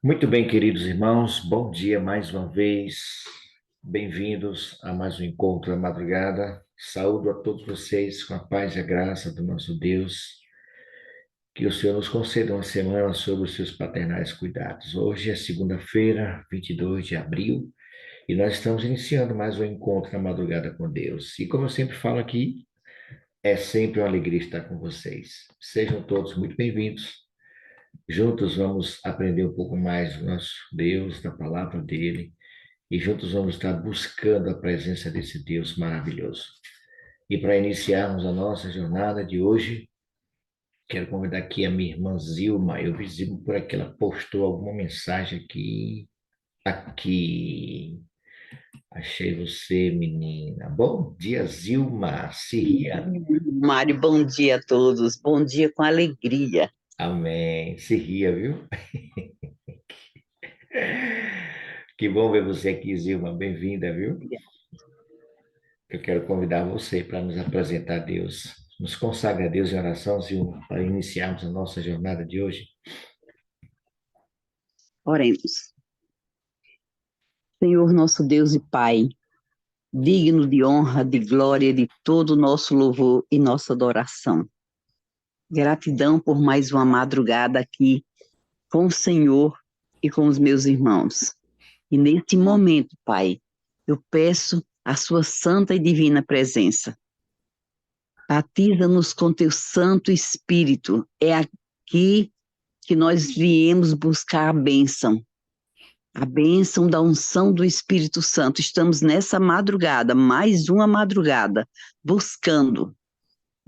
Muito bem, queridos irmãos, bom dia mais uma vez. Bem-vindos a mais um encontro da madrugada. Saúdo a todos vocês com a paz e a graça do nosso Deus. Que o Senhor nos conceda uma semana sob os seus paternais cuidados. Hoje é segunda-feira, 22 de abril, e nós estamos iniciando mais um encontro na madrugada com Deus. E como eu sempre falo aqui, é sempre uma alegria estar com vocês. Sejam todos muito bem-vindos. Juntos vamos aprender um pouco mais do nosso Deus, da palavra dele, e juntos vamos estar buscando a presença desse Deus maravilhoso. E para iniciarmos a nossa jornada de hoje, quero convidar aqui a minha irmã Zilma. Eu vi Zilma por aqui, ela postou alguma mensagem aqui. Aqui. Achei você, menina. Bom dia, Zilma. Se ria. Mário, bom dia a todos. Bom dia com alegria. Amém. Se ria, viu? Que bom ver você aqui, Zilma. Bem-vinda, viu? Eu quero convidar você para nos apresentar a Deus. Nos consagra a Deus em oração, Zilma, para iniciarmos a nossa jornada de hoje. Oremos. Senhor nosso Deus e Pai, digno de honra, de glória, de todo o nosso louvor e nossa adoração. Gratidão por mais uma madrugada aqui com o Senhor e com os meus irmãos. E neste momento, Pai, eu peço a sua santa e divina presença. Batiza-nos com teu Santo Espírito. É aqui que nós viemos buscar a bênção da unção do Espírito Santo. Estamos nessa madrugada, mais uma madrugada, buscando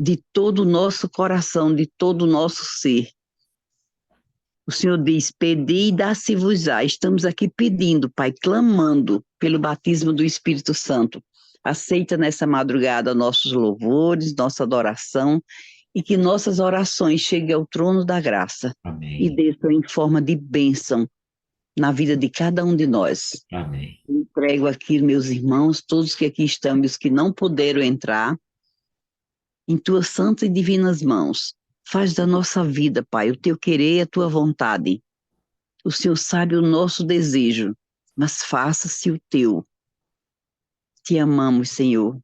de todo o nosso coração, de todo o nosso ser. O Senhor diz, pedi e dá-se-vos-á. Estamos aqui pedindo, Pai, clamando pelo batismo do Espírito Santo. Aceita nessa madrugada nossos louvores, nossa adoração, e que nossas orações cheguem ao trono da graça e Amém. desçam em forma de bênção na vida de cada um de nós. Amém. Entrego aqui meus irmãos, todos que aqui estão e os que não puderam entrar, em tuas santas e divinas mãos. Faz da nossa vida, Pai, o teu querer e a tua vontade. O Senhor sabe o nosso desejo, mas faça-se o teu. Te amamos, Senhor.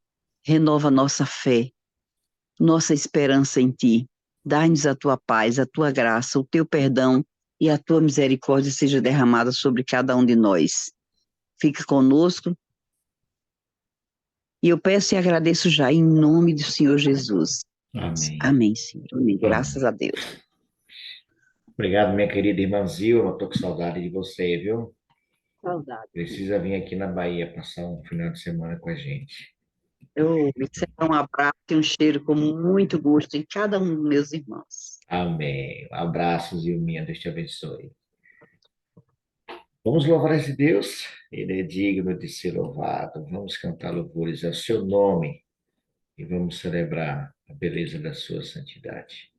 Renova nossa fé, nossa esperança em ti. Dai-nos a tua paz, a tua graça, o teu perdão e a tua misericórdia seja derramada sobre cada um de nós. Fique conosco. E eu peço e agradeço já em nome do Senhor Jesus. Amém. Amém, Senhor. Amém. Graças Amém. a Deus. Obrigado, minha querida irmã Zilma. Estou com saudade de você, viu? Saudade. Precisa vir aqui na Bahia passar um final de semana com a gente. Eu me um abraço e um cheiro com muito gosto em cada um dos meus irmãos. Amém. Abraços, Zilminha. Deus te abençoe. Vamos louvar esse Deus. Ele é digno de ser louvado. Vamos cantar louvores ao seu nome e vamos celebrar a beleza da sua santidade.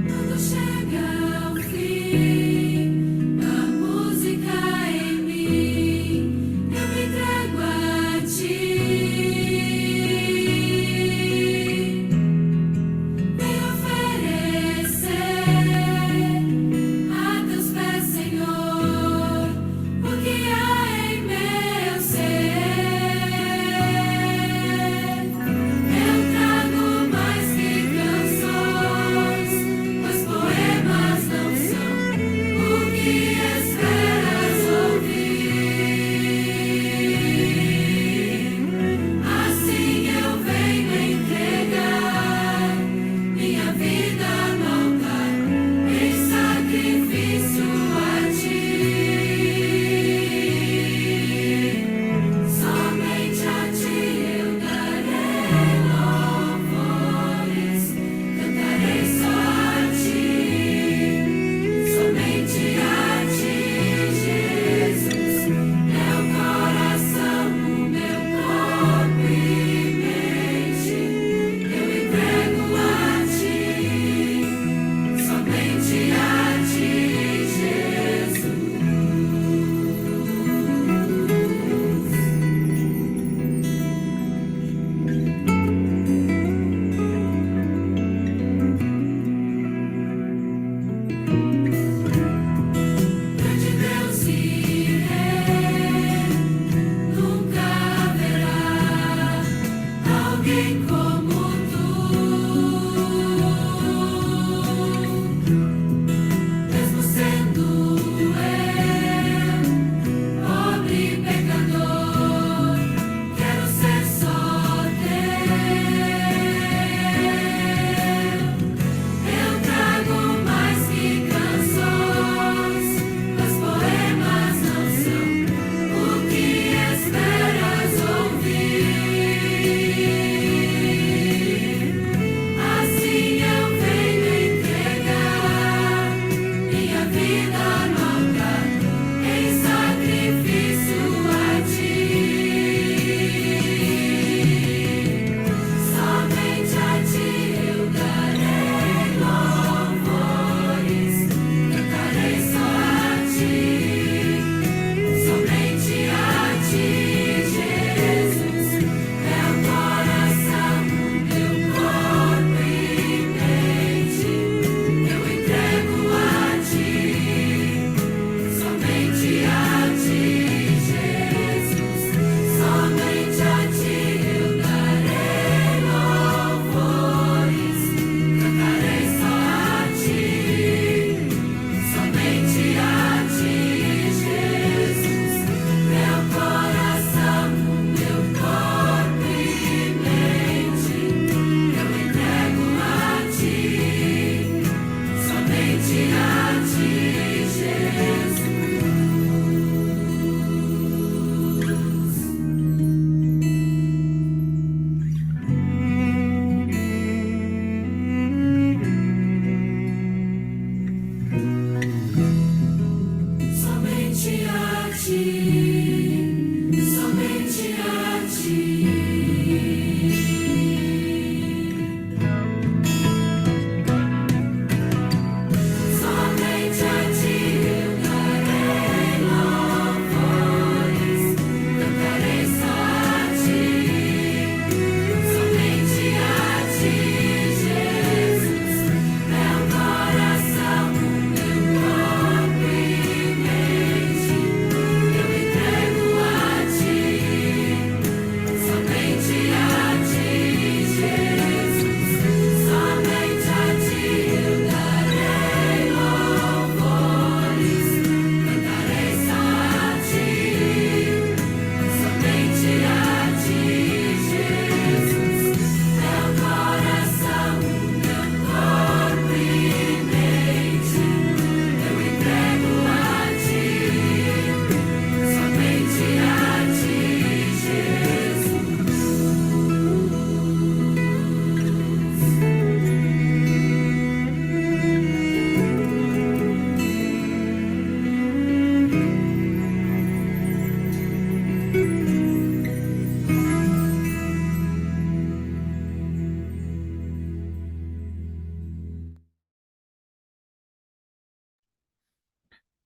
Quando chega ao fim, a música em mim, eu me entrego a ti. Venho oferecer a teus pés, Senhor, o que há em meu ser. Eu trago mais que canções, pois poemas não são.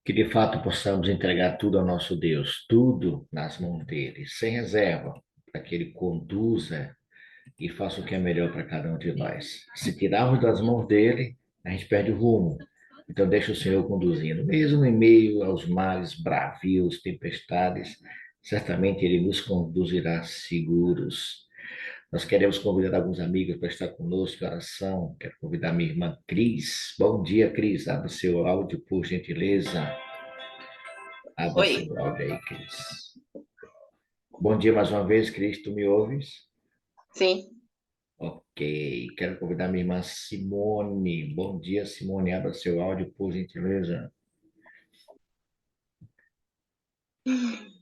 Que de fato possamos entregar tudo ao nosso Deus, tudo nas mãos dele, sem reserva, para que ele conduza e faça o que é melhor para cada um de nós. Se tirarmos das mãos dele, a gente perde o rumo. Então, deixa o Senhor conduzindo, mesmo em meio aos males, bravios, tempestades, certamente ele nos conduzirá seguros. Nós queremos convidar alguns amigos para estar conosco em oração. Quero convidar minha irmã Cris. Bom dia, Cris. Abra seu áudio, por gentileza. Abra Oi, seu áudio aí, Cris. Bom dia mais uma vez, Cris. Tu me ouves? sim. Ok. Quero convidar minha irmã Simone. Bom dia, Simone. Abra seu áudio, por gentileza.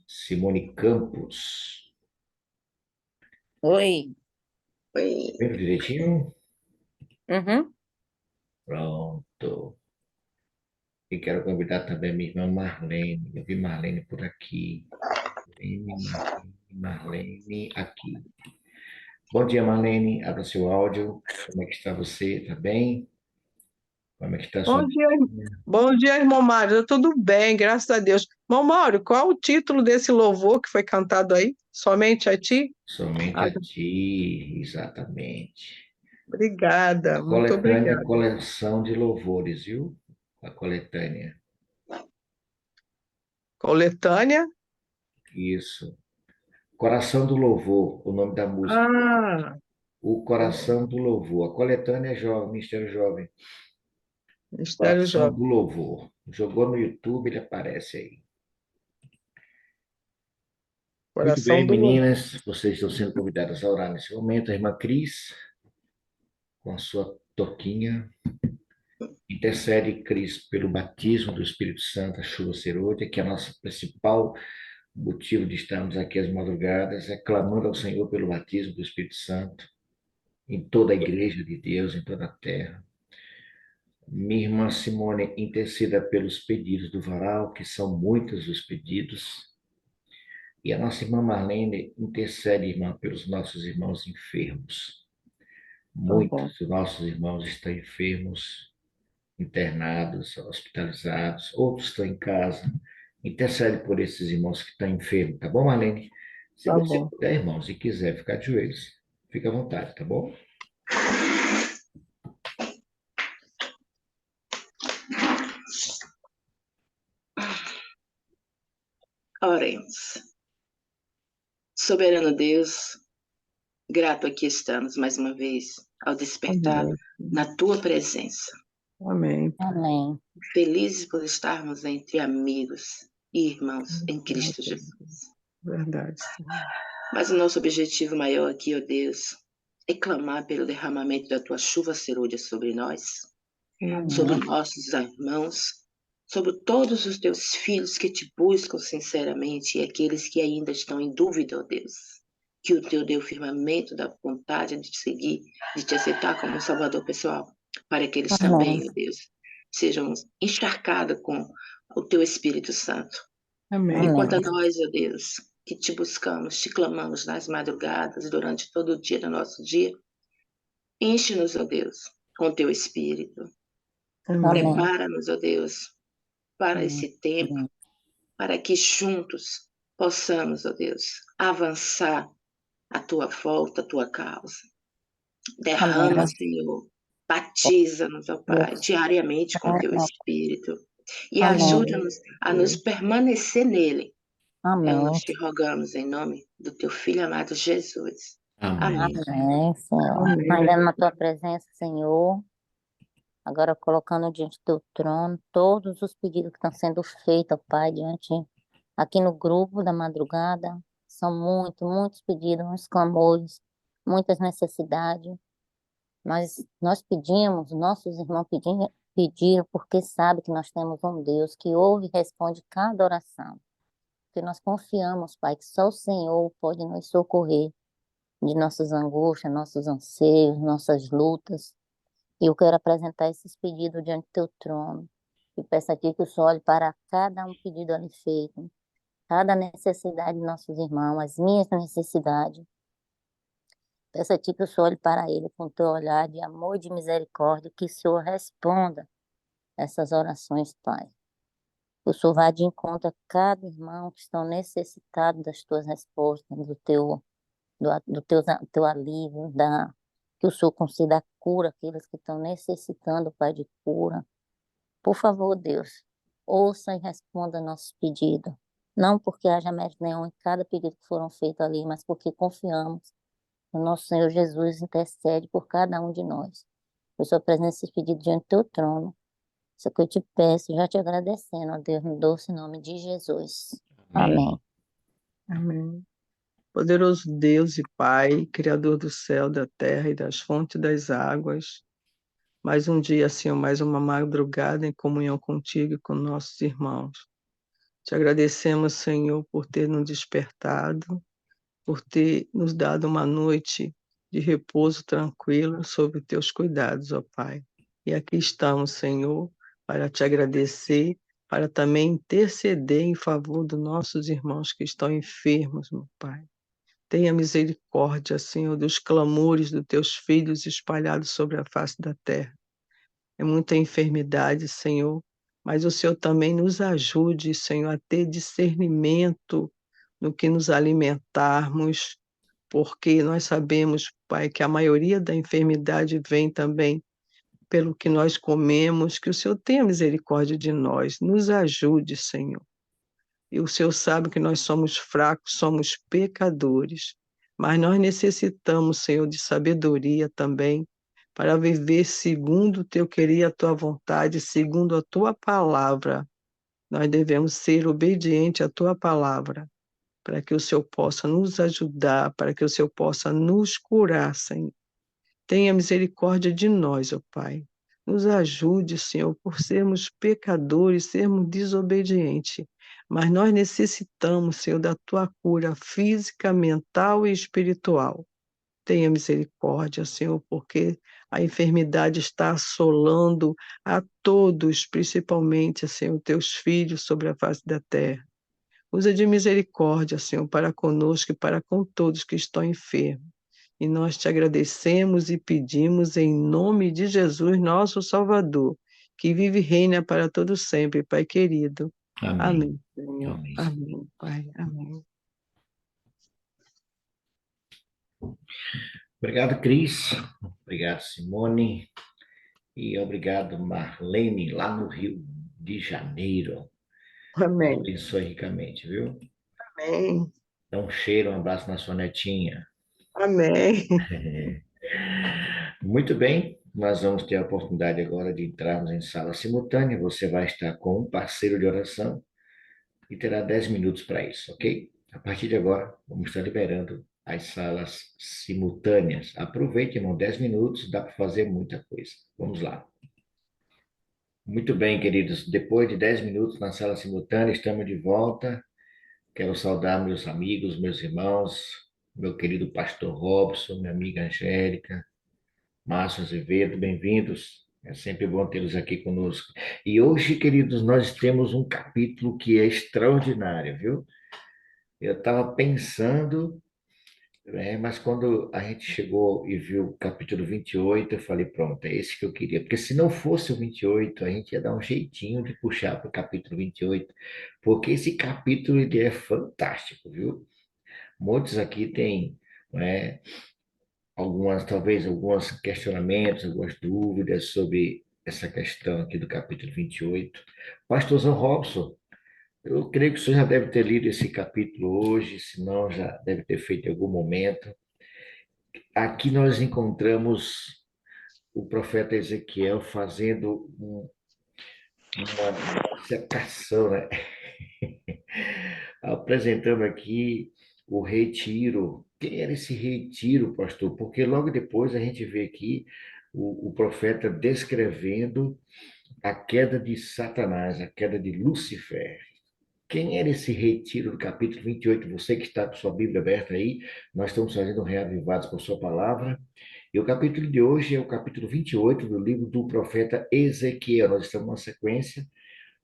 Simone Campos. Oi. Oi. Vendo direitinho? Uhum. Pronto. E quero convidar também minha irmã Marlene. Eu vi Marlene por aqui. Marlene aqui. Bom dia, Marlene. Abra seu áudio. Como é que está você? Tá bem? Como é que está a sua... Bom dia, bom dia, irmão Mário. Tudo bem, graças a Deus. Irmão Mário, qual o título desse louvor que foi cantado aí? Somente a ti? Somente Ah, a ti, exatamente. obrigada, muito Coletânea, obrigada. coleção de louvores, viu? A coletânea. Coletânea? Isso. Coração do Louvor, o nome da música. Ah, O Coração do Louvor. A coletânea é jovem, Ministério Jovem. Mistério Coração Jovem. do Louvor. Jogou no YouTube, ele aparece aí. Muito Coração bem, do Louvor. meninas, vocês estão sendo convidadas a orar nesse momento. A irmã Cris, com a sua toquinha, intercede, Cris, pelo batismo do Espírito Santo, a chuva serôdia, que é a nossa principal motivo de estarmos aqui às madrugadas, é clamando ao Senhor pelo batismo do Espírito Santo, em toda a igreja de Deus, em toda a terra. Minha irmã Simone interceda pelos pedidos do varal, que são muitos os pedidos. E a nossa irmã Marlene intercede, irmã, pelos nossos irmãos enfermos. Tá bom. Muitos dos nossos irmãos estão enfermos, internados, hospitalizados, outros estão em casa. Intercede por esses irmãos que estão enfermos, tá bom, Marlene? Se Tá você bom. puder, irmãos, e quiser ficar de joelhos, fica à vontade, tá bom? Oremos. Soberano Deus, grato aqui estamos mais uma vez ao despertar Amém. na tua presença. Amém. Amém. Felizes por estarmos entre amigos e irmãos em Cristo Jesus. Verdade. Mas o nosso objetivo maior aqui, ó Deus, é clamar pelo derramamento da tua chuva serôdia sobre nós, sobre Amém. nossos irmãos, sobre todos os teus filhos que te buscam sinceramente e aqueles que ainda estão em dúvida, ó Deus. Que o teu dê o firmamento da vontade de te seguir, de te aceitar como Salvador pessoal, para que eles Amém. também, ó Deus, sejam encharcados com o teu Espírito Santo. Amém. E quanto a Pai. nós, ó Deus, que te buscamos, te clamamos nas madrugadas, durante todo o dia do nosso dia, enche-nos, ó Deus, com teu Espírito. Amém. Amém. Prepara-nos, ó Deus, para esse tempo, Amém. para que juntos possamos, ó Deus, avançar a tua volta, a tua causa. Derrama, Amém. Senhor, batiza-nos, ó Pai, diariamente com teu Espírito e Amém. ajuda-nos a nos permanecer nele. É o que Amém. nós te rogamos em nome do teu Filho amado Jesus. Amém. Amém. Amém, Senhor. Amém. Ainda na tua presença, Senhor, agora colocando diante do teu trono todos os pedidos que estão sendo feitos, ó Pai, diante aqui no grupo da madrugada. São muitos pedidos, muitos clamores, muitas necessidades. Mas nós pedimos, nossos irmãos pediram porque sabe que nós temos um Deus que ouve e responde cada oração. Que nós confiamos, Pai, que só o Senhor pode nos socorrer de nossas angústias, nossos anseios, nossas lutas. E eu quero apresentar esses pedidos diante do teu trono. E peço a ti que o Senhor olhe para cada um pedido ali feito, cada necessidade de nossos irmãos, as minhas necessidades. Peço a ti que o Senhor olhe para ele com teu olhar de amor e de misericórdia, que o Senhor responda essas orações, Pai. Que o Senhor vá de encontro a cada irmão que estão necessitados das tuas respostas, do teu alívio, que o Senhor conceda a cura àqueles que estão necessitando, Pai, de cura. Por favor, Deus, ouça e responda nossos pedidos. Não porque haja mérito nenhum em cada pedido que foram feitos ali, mas porque confiamos no nosso Senhor Jesus intercede por cada um de nós. Por sua presença e pedido diante do teu trono. Isso que eu te peço, já te agradecendo, ó Deus, no doce nome de Jesus. Amém. Amém. Poderoso Deus e Pai, Criador do céu, da terra e das fontes das águas, mais um dia, Senhor, mais uma madrugada em comunhão contigo e com nossos irmãos. Te agradecemos, Senhor, por ter nos despertado, por ter nos dado uma noite de repouso tranquilo sob teus cuidados, ó Pai. E aqui estamos, Senhor, para te agradecer, para também interceder em favor dos nossos irmãos que estão enfermos, meu Pai. Tenha misericórdia, Senhor, dos clamores dos teus filhos espalhados sobre a face da terra. É muita enfermidade, Senhor, mas o Senhor também nos ajude, Senhor, a ter discernimento no que nos alimentarmos, porque nós sabemos, Pai, que a maioria da enfermidade vem também pelo que nós comemos, que o Senhor tenha misericórdia de nós, nos ajude, Senhor. E o Senhor sabe que nós somos fracos, somos pecadores, mas nós necessitamos, Senhor, de sabedoria também, para viver segundo o teu querer e a tua vontade, segundo a tua palavra. Nós devemos ser obedientes à tua palavra, para que o Senhor possa nos ajudar, para que o Senhor possa nos curar, Senhor. Tenha misericórdia de nós, ó Pai. Nos ajude, Senhor, por sermos pecadores, sermos desobedientes. Mas nós necessitamos, Senhor, da tua cura física, mental e espiritual. Tenha misericórdia, Senhor, porque a enfermidade está assolando a todos, principalmente, Senhor, teus filhos sobre a face da terra. Usa de misericórdia, Senhor, para conosco e para com todos que estão enfermos. E nós te agradecemos e pedimos em nome de Jesus, nosso Salvador, que vive e reina para todo sempre, Pai querido. Amém. Amém, Senhor. Amém. Amém, Pai. Amém. Obrigado, Cris. Obrigado, Simone. E obrigado, Marlene, lá no Rio de Janeiro. Deus Amém. abençoe ricamente, viu? Amém. Dá um cheiro, um abraço na sua netinha. Amém. Muito bem, nós vamos ter a oportunidade agora de entrarmos em sala simultânea. Você vai estar com um parceiro de oração e terá 10 minutos para isso, ok? A partir de agora, vamos estar liberando as salas simultâneas. Aproveite, irmão, 10 minutos, dá para fazer muita coisa. Vamos lá. Muito bem, queridos. Depois de 10 minutos na sala simultânea, estamos de volta. Quero saudar meus amigos, meus irmãos, meu querido pastor Robson, minha amiga Angélica, Márcio Azevedo, bem-vindos. É sempre bom tê-los aqui conosco. E hoje, queridos, nós temos um capítulo que é extraordinário, viu? Eu estava pensando, mas quando a gente chegou e viu o capítulo 28, eu falei, pronto, é esse que eu queria. Porque se não fosse o 28, a gente ia dar um jeitinho de puxar para o capítulo 28, porque esse capítulo ele é fantástico, viu? Muitos aqui têm, né, talvez alguns questionamentos, algumas dúvidas sobre essa questão aqui do capítulo 28. Pastorzão Robson, eu creio que o senhor já deve ter lido esse capítulo hoje, se não, já deve ter feito em algum momento. Aqui nós encontramos o profeta Ezequiel fazendo uma dissecação, né? Apresentando aqui o rei Tiro. Quem era esse rei Tiro, pastor? Porque logo depois a gente vê aqui o profeta descrevendo a queda de Satanás, a queda de Lúcifer. Quem era esse rei Tiro do capítulo 28? Você que está com sua Bíblia aberta aí, nós estamos fazendo reavivados com sua palavra. E o capítulo de hoje é o capítulo 28 do livro do profeta Ezequiel. Nós estamos na sequência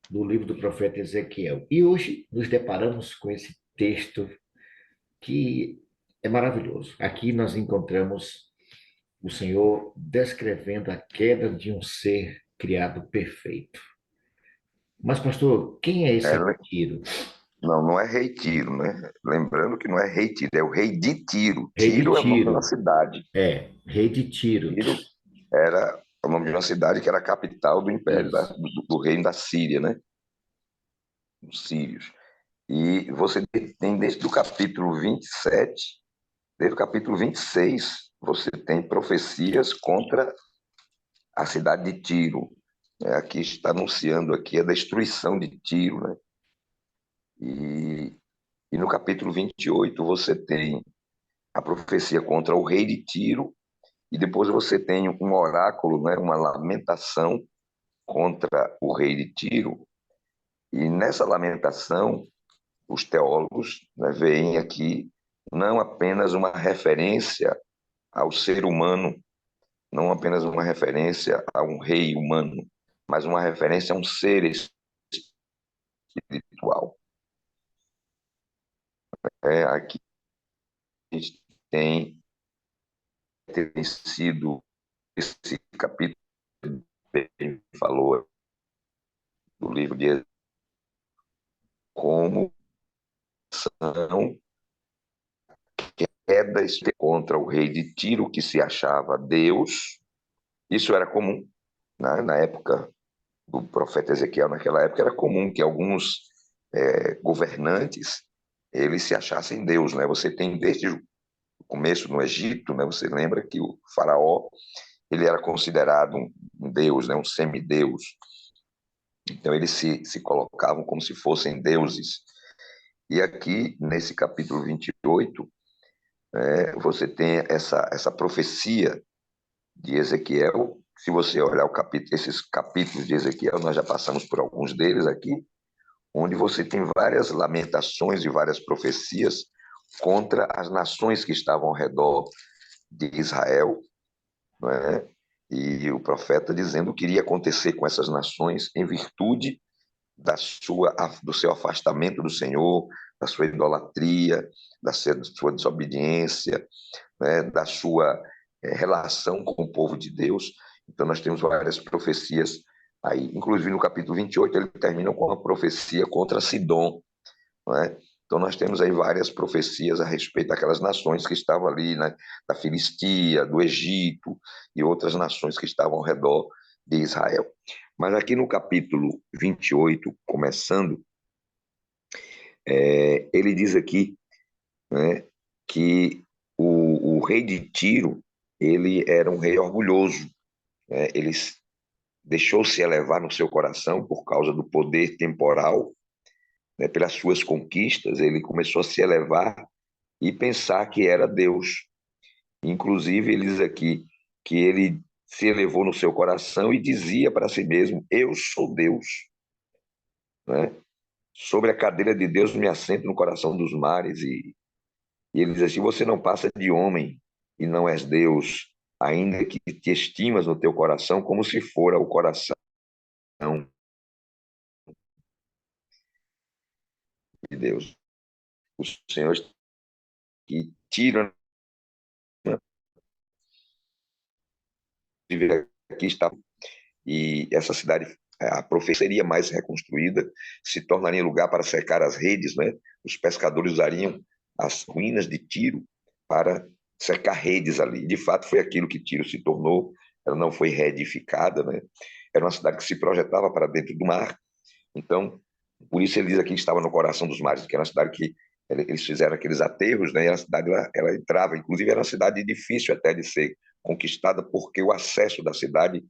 do livro do profeta Ezequiel. E hoje nos deparamos com esse texto que é maravilhoso. Aqui nós encontramos o Senhor descrevendo a queda de um ser criado perfeito. Mas, pastor, quem é É, esse Tiro? não é rei Tiro, né? Lembrando que não é rei Tiro, é o rei de Tiro. Rei de Tiro é o nome de uma Tiro. cidade. Rei de Tiro. Tiro era o nome de uma cidade que era a capital do império, Isso. do reino da Síria, né? Dos sírios. E você tem desde o capítulo 27, desde o capítulo 26, você tem profecias contra a cidade de Tiro. Aqui está anunciando aqui a destruição de Tiro, né? E no capítulo 28 você tem a profecia contra o rei de Tiro, e depois você tem um oráculo, né, uma lamentação contra o rei de Tiro. E nessa lamentação, os teólogos, né, veem aqui não apenas uma referência ao ser humano, não apenas uma referência a um rei humano, mas uma referência a um ser espiritual. Aqui a gente tem sido esse capítulo bem falou do livro de como são quedas contra o rei de Tiro, que se achava Deus. Isso era comum, né? Na época do profeta Ezequiel, naquela época era comum que alguns governantes eles se achassem Deus, né? Você tem desde o começo no Egito, né? Você lembra que o faraó ele era considerado um deus, né? Um semideus. Então eles se colocavam como se fossem deuses. E aqui, nesse capítulo 28, você tem essa profecia de Ezequiel. Se você olhar esses capítulos de Ezequiel, nós já passamos por alguns deles aqui, onde você tem várias lamentações e várias profecias contra as nações que estavam ao redor de Israel, não é? E o profeta dizendo o que iria acontecer com essas nações em virtude do seu afastamento do Senhor, da sua idolatria, da sua desobediência, né, da sua relação com o povo de Deus. Então nós temos várias profecias aí, inclusive no capítulo 28 ele termina com uma profecia contra Sidom, né? Então nós temos aí várias profecias a respeito daquelas nações que estavam ali, né, da Filistia, do Egito e outras nações que estavam ao redor de Israel. Mas aqui no capítulo 28, começando, ele diz aqui, né, que o rei de Tiro, ele era um rei orgulhoso, né? Ele deixou-se elevar no seu coração por causa do poder temporal, né, pelas suas conquistas, ele começou a se elevar e pensar que era Deus. Inclusive, ele diz aqui que ele se elevou no seu coração e dizia para si mesmo: eu sou Deus, né? Sobre a cadeira de Deus me assento no coração dos mares. E ele diz assim: você não passa de homem e não és Deus, ainda que te estimas no teu coração como se fora o coração de Deus. O Senhor que tira, aqui está, e essa cidade, a profecia seria mais reconstruída, se tornaria lugar para secar as redes, né? Os pescadores usariam as ruínas de Tiro para secar redes ali. De fato, foi aquilo que Tiro se tornou. Ela não foi reedificada, né? Era uma cidade que se projetava para dentro do mar. Então, por isso ele diz aqui que estava no coração dos mares, que era uma cidade que eles fizeram aqueles aterros, né? E a cidade ela entrava, inclusive era uma cidade difícil até de ser conquistada, porque o acesso da cidade,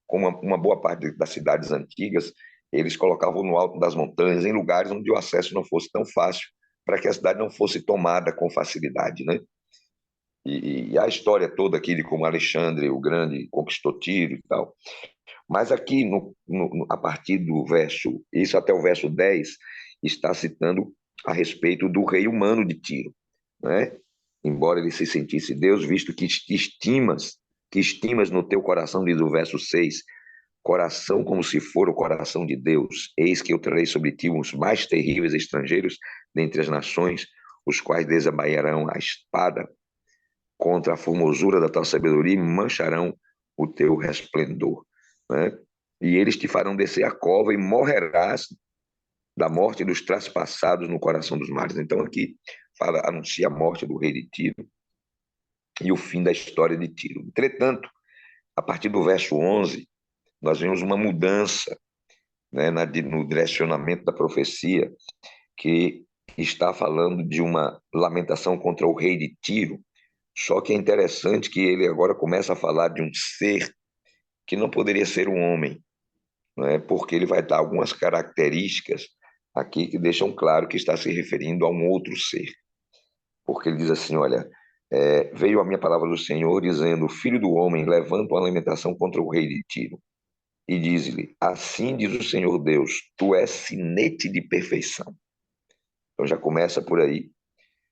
como uma boa parte das cidades antigas, eles colocavam no alto das montanhas, em lugares onde o acesso não fosse tão fácil, para que a cidade não fosse tomada com facilidade, né? E a história toda aqui de como Alexandre o Grande conquistou Tiro e tal. Mas aqui, a partir do verso, isso até o verso 10, está citando a respeito do rei humano de Tiro, né? Embora ele se sentisse Deus, visto que estimas no teu coração, diz o verso 6, coração como se for o coração de Deus, eis que eu trarei sobre ti uns mais terríveis estrangeiros dentre as nações, os quais desembainharão a espada contra a formosura da tua sabedoria e mancharão o teu resplendor, né? e eles te farão descer a cova e morrerás da morte dos traspassados no coração dos mares. Então aqui anuncia a morte do rei de Tiro e o fim da história de Tiro. Entretanto, a partir do verso 11, nós vemos uma mudança, né, no direcionamento da profecia, que está falando de uma lamentação contra o rei de Tiro, só que é interessante que ele agora começa a falar de um ser que não poderia ser um homem, né, porque ele vai dar algumas características aqui que deixam claro que está se referindo a um outro ser. Porque ele diz assim, olha, veio a minha palavra do Senhor dizendo, filho do homem, levanta uma lamentação contra o rei de Tiro e diz-lhe, assim diz o Senhor Deus, tu és sinete de perfeição. Então já começa por aí,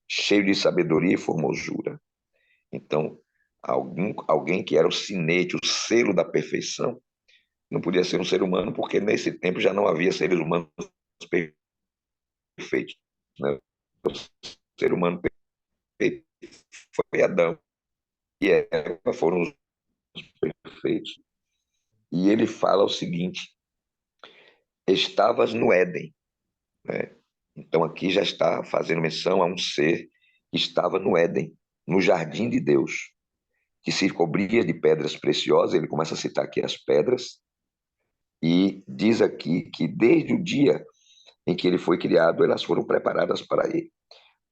cheio de sabedoria e formosura. Então, alguém que era o sinete, o selo da perfeição, não podia ser um ser humano, porque nesse tempo já não havia seres humanos perfeitos, né? O ser humano perfeito foi Adão e Eva foram os perfeitos. E ele fala o seguinte, estavas no Éden, né? Então aqui já está fazendo menção a um ser que estava no Éden, no jardim de Deus, que se cobria de pedras preciosas. Ele começa a citar aqui as pedras, e diz aqui que desde o dia em que ele foi criado, elas foram preparadas para ele.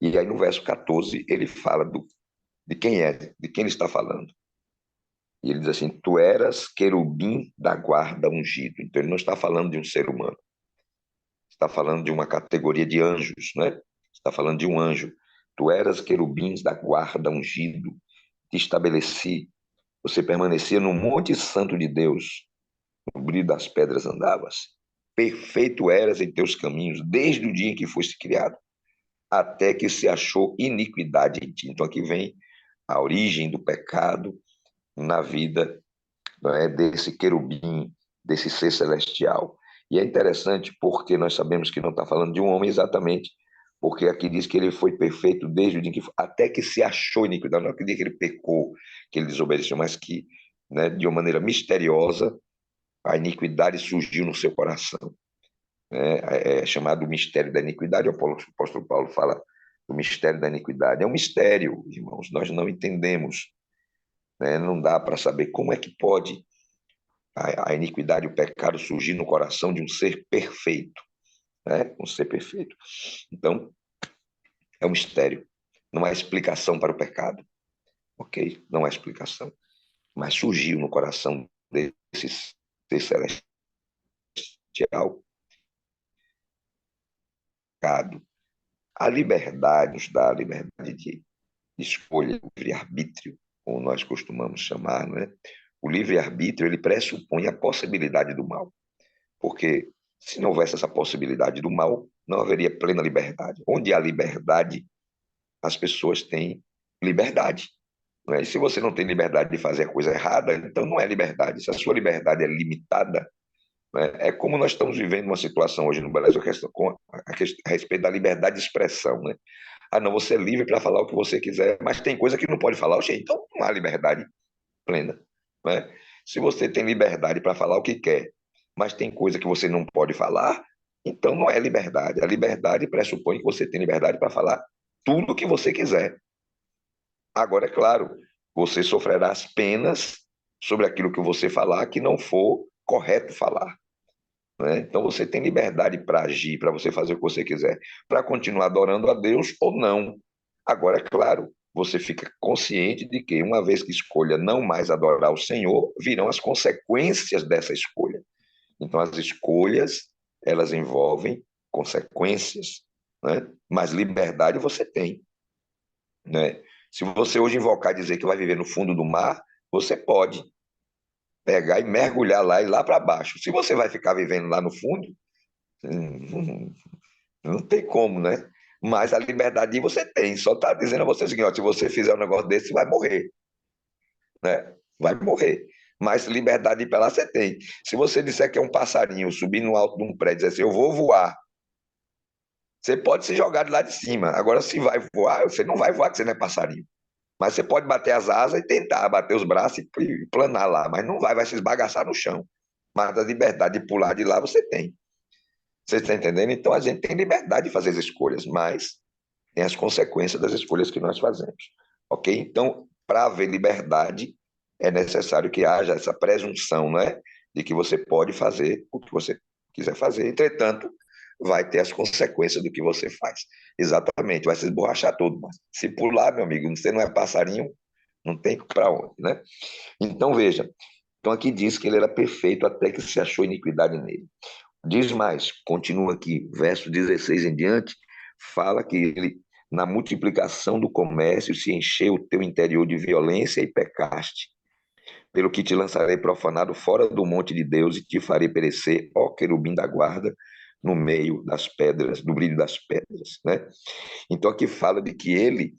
E aí no verso 14 ele fala de quem é, de quem ele está falando. E ele diz assim, tu eras querubim da guarda ungido. Então ele não está falando de um ser humano, está falando de uma categoria de anjos, né? Está falando de um anjo. Tu eras querubins da guarda ungido, te estabeleci, você permanecia no monte santo de Deus, no brilho das pedras andavas. Perfeito eras em teus caminhos, desde o dia em que foste criado, até que se achou iniquidade em ti. Então aqui vem a origem do pecado na vida, né, desse querubim, desse ser celestial. E é interessante porque nós sabemos que não está falando de um homem exatamente, porque aqui diz que ele foi perfeito desde o dia que até que se achou iniquidade. Não é que dia que ele pecou, que ele desobedeceu, mas que, né, de uma maneira misteriosa, a iniquidade surgiu no seu coração. É chamado mistério da iniquidade. O apóstolo Paulo fala do mistério da iniquidade. É um mistério, irmãos, nós não entendemos, né? Não dá para saber como é que pode a iniquidade, o pecado surgir no coração de um ser perfeito, né? Um ser perfeito. Então, é um mistério. Não há explicação para o pecado, ok? Não há explicação. Mas surgiu no coração desse ser celestial. A liberdade nos dá a liberdade de escolha, o livre-arbítrio, como nós costumamos chamar, né? O livre-arbítrio, ele pressupõe a possibilidade do mal, porque se não houvesse essa possibilidade do mal, não haveria plena liberdade. Onde há liberdade, as pessoas têm liberdade, não é? E se você não tem liberdade de fazer a coisa errada, então não é liberdade. Se a sua liberdade é limitada, né? É como nós estamos vivendo uma situação hoje no Brasil a respeito da liberdade de expressão, né? Ah, não, você é livre para falar o que você quiser, mas tem coisa que não pode falar. Oxe, então não há liberdade plena, né? Se você tem liberdade para falar o que quer, mas tem coisa que você não pode falar, então não é liberdade. A liberdade pressupõe que você tem liberdade para falar tudo o que você quiser. Agora, é claro, você sofrerá as penas sobre aquilo que você falar que não for correto falar, né? Então você tem liberdade para agir, para você fazer o que você quiser, para continuar adorando a Deus ou não. Agora, é claro, você fica consciente de que, uma vez que escolha não mais adorar o Senhor, virão as consequências dessa escolha. Então, as escolhas, elas envolvem consequências, né? Mas liberdade você tem, né? Se você hoje invocar e dizer que vai viver no fundo do mar, você pode pegar e mergulhar lá e lá para baixo. Se você vai ficar vivendo lá no fundo, não, não tem como, né? Mas a liberdade você tem. Só está dizendo a você o seguinte, ó, se você fizer um negócio desse, você vai morrer, né? Vai morrer. Mas liberdade de ir para lá você tem. Se você disser que é um passarinho, subir no alto de um prédio e dizer assim, eu vou voar, você pode se jogar de lá de cima. Agora, se vai voar, você não vai voar, porque você não é passarinho. Mas você pode bater as asas e tentar bater os braços e planar lá, mas não vai se esbagaçar no chão. mas a liberdade de pular de lá você tem. Você está entendendo? Então a gente tem liberdade de fazer as escolhas, mas tem as consequências das escolhas que nós fazemos. Ok? Então, para haver liberdade, é necessário que haja essa presunção, né, de que você pode fazer o que você quiser fazer. Entretanto, vai ter as consequências do que você faz. Exatamente, vai se esborrachar tudo. Mas se pular, meu amigo, você não é passarinho, não tem para onde, né? Então, veja. Então, aqui diz que ele era perfeito até que se achou iniquidade nele. Diz mais, continua aqui, verso 16 em diante, fala que ele, na multiplicação do comércio, se encheu o teu interior de violência e pecaste. Pelo que te lançarei profanado fora do monte de Deus e te farei perecer, ó querubim da guarda, no meio das pedras, do brilho das pedras, né? Então aqui fala de que ele,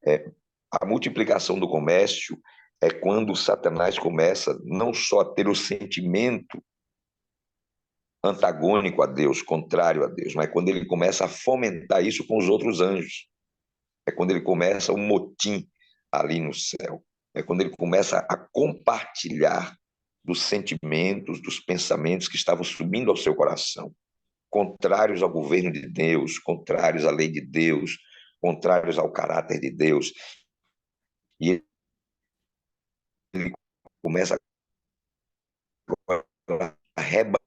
é, a multiplicação do comércio é quando Satanás começa não só a ter o sentimento antagônico a Deus, contrário a Deus, mas quando ele começa a fomentar isso com os outros anjos. É quando ele começa um motim ali no céu. É quando ele começa a compartilhar dos sentimentos, dos pensamentos que estavam subindo ao seu coração, contrários ao governo de Deus, contrários à lei de Deus, contrários ao caráter de Deus. E ele começa a rebaixar.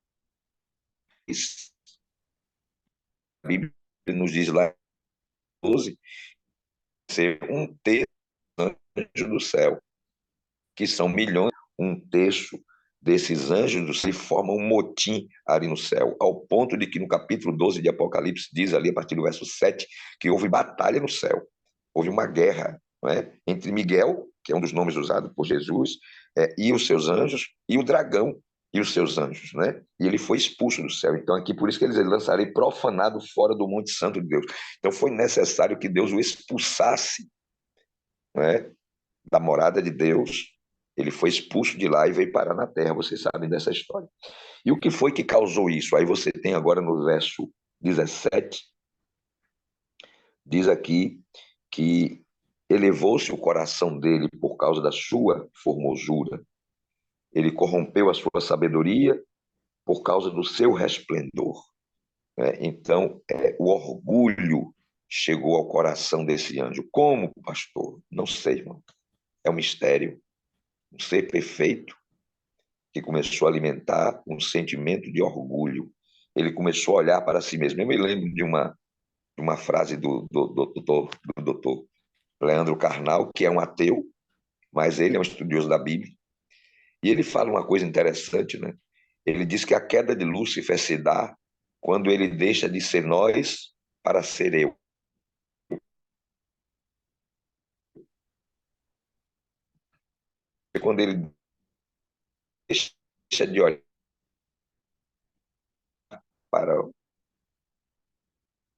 A Bíblia nos diz lá 12, ser um terço anjo do céu, que são milhões, um terço desses anjos do céu formam um motim ali no céu, ao ponto de que no capítulo 12 de Apocalipse diz ali, a partir do verso 7, que houve batalha no céu, houve uma guerra, não é? Entre Miguel, que é um dos nomes usados por Jesus, e os seus anjos, e o dragão e os seus anjos, né? E ele foi expulso do céu. Então aqui por isso que eles lançarei profanado fora do monte santo de Deus. Então foi necessário que Deus o expulsasse, não é? Da morada de Deus. Ele foi expulso de lá e veio parar na terra, vocês sabem dessa história. E o que foi que causou isso? Aí você tem agora no verso 17, diz aqui que elevou-se o coração dele por causa da sua formosura. Ele corrompeu a sua sabedoria por causa do seu resplendor. Então, o orgulho chegou ao coração desse anjo. Como, pastor? Não sei, irmão. É um mistério. Um ser perfeito que começou a alimentar um sentimento de orgulho. Ele começou a olhar para si mesmo. Eu me lembro de uma frase do doutor Leandro Carnal, que é um ateu, mas ele é um estudioso da Bíblia. E ele fala uma coisa interessante, né? Ele diz que a queda de Lúcifer se dá quando ele deixa de ser nós para ser eu. Quando ele deixa de olhar para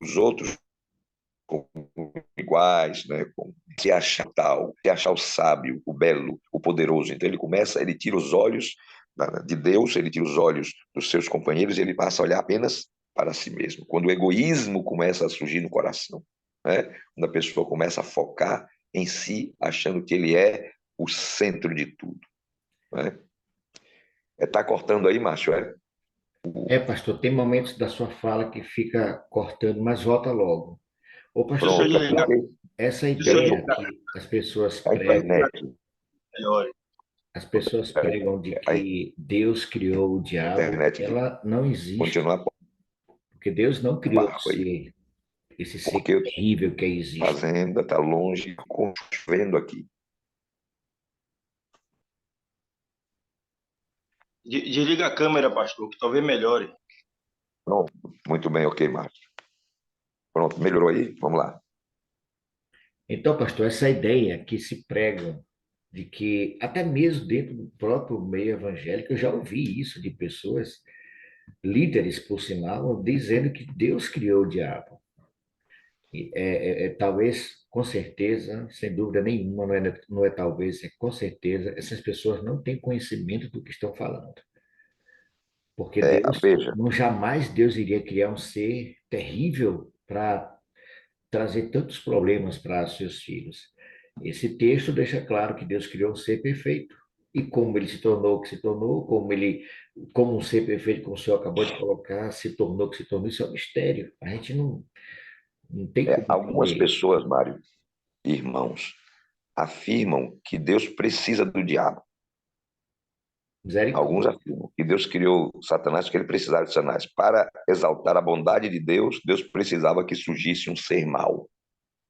os outros como iguais, né? Se achar tal, se achar o sábio, o belo, o poderoso. Então ele tira os olhos de Deus, ele tira os olhos dos seus companheiros e ele passa a olhar apenas para si mesmo. Quando o egoísmo começa a surgir no coração, né? Quando a pessoa começa a focar em si, achando que ele é o centro de tudo, né? Tá cortando aí, Márcio, é? Pastor, tem momentos da sua fala que fica cortando, mas volta logo. Ô, pastor, Pronto, é porque essa ideia que as pessoas a pregam, internet, as pessoas pregam de que Deus criou o a diabo, internet ela não existe, continua porque Deus não um criou barco aí, esse ser porque terrível que existe. a fazenda está longe, vendo aqui. Desliga a câmera, pastor, que talvez melhore. Pronto, muito bem, ok, Márcio. Pronto, melhorou aí? Vamos lá. Então, pastor, essa ideia que se prega de que, até mesmo dentro do próprio meio evangélico, eu já ouvi isso de pessoas, líderes, por sinal, dizendo que Deus criou o diabo. Talvez, com certeza, sem dúvida nenhuma, não é talvez, é com certeza, essas pessoas não têm conhecimento do que estão falando. Porque Veja, jamais Deus iria criar um ser terrível para trazer tantos problemas para seus filhos. Esse texto deixa claro que Deus criou um ser perfeito. E como ele se tornou o que se tornou, como ele como um ser perfeito, como o senhor acabou de colocar, se tornou o que se tornou, isso é um mistério. A gente não tem como Algumas entender. pessoas, Mário, irmãos, afirmam que Deus precisa do diabo. Alguns Misericórdia. afirmam que Deus criou Satanás porque ele precisava de Satanás. Para exaltar a bondade de Deus, Deus precisava que surgisse um ser mau,